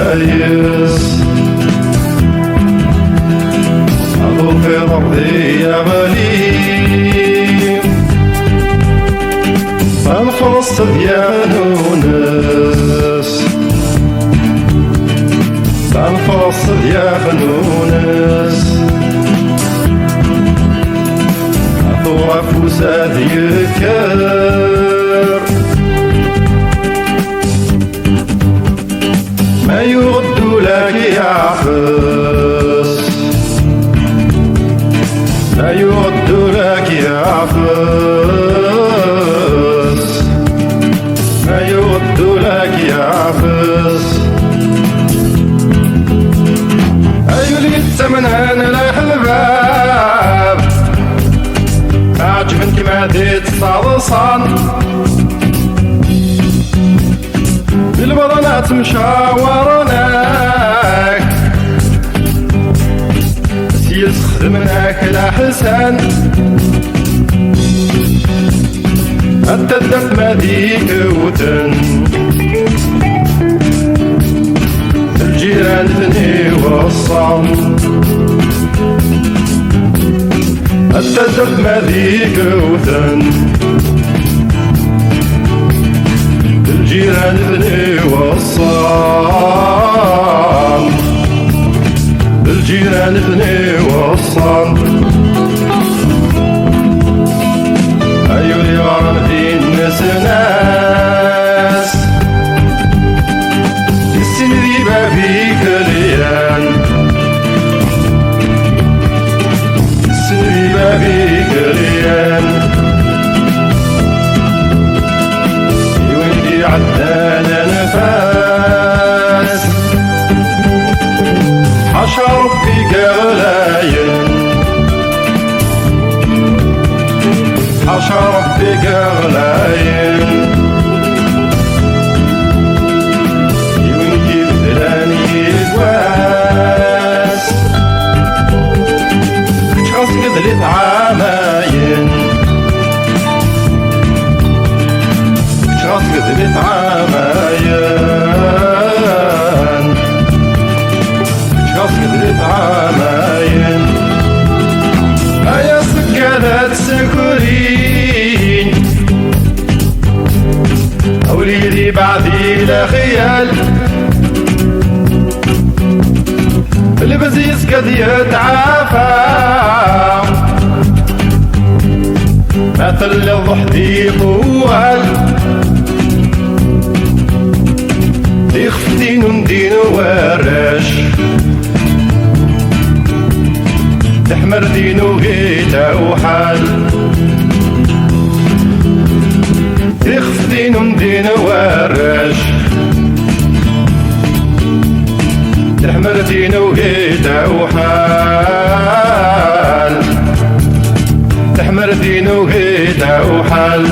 مايس أضو في ربي يا غليم فنفرص ديال نونس فنفرص ديال نونس أضو عفوسا ديكر ما يرد لك يعفس ما يرد لك يعفس ما يرد لك يعفس أيولي الثمن أنا الأحباب أعجبنك ما ديت صالصان بالبضنات مشاورناك سيل خدمناك لحسن التدف ما ديك وتن الجيران ثني وصام التدف ما ديك وتن الجيران ثني وصام الجيران ثني وصام أيولي غرام دين ناس السن ذي بابيك ليان السن ذي بابيك ليان يولي عدانا نفاس حشا ربي قلاين حشا ربي قلاين يونكي بثلاني الواس كتخص قدلت عاماين كتخص قدلت عاماين كتخص قدلت عاماين أيا سكالات سكرين أوليدي بعدي لا خيال البزيز قد يتعافى مثل الضحدي طوال يخفتين وندين ورش تحمر دينو غيتا وحال يخفتين وندين ورش تحمر دينو غيتا وحال تحمر دينو غيتا وحال